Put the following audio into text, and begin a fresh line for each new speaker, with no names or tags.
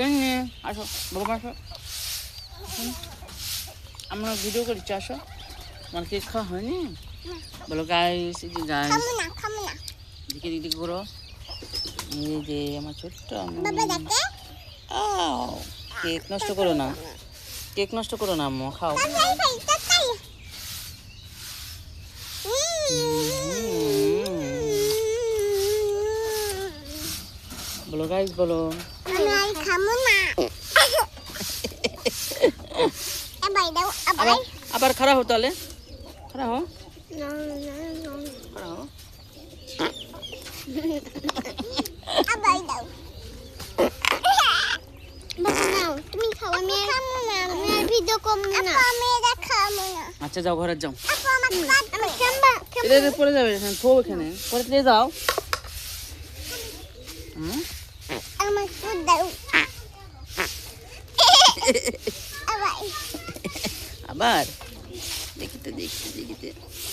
ট্রেনে আসো বাবা আসো আমরা ভিডিও করছি আসো আমার কেক খাওয়া হয়নি বলো গাইস এই যে গাইস দিকে দিকে ঘুরো এই যে আমার ছোট্ট কেক নষ্ট করো না কেক নষ্ট করো না আম্মু খাও বলো গাইস বলো আবার খারাপ হো তাহলে খারাপ হো খারাপ হো
তুমি খাও আমি আর ভিডিও কম না আমি এটা খাবো না
আচ্ছা যাও ঘরে যাও
আমি খাম্বা
এটা পড়ে যাবে থো এখানে পরে নিয়ে যাও
আমার ফুড দাও
আবার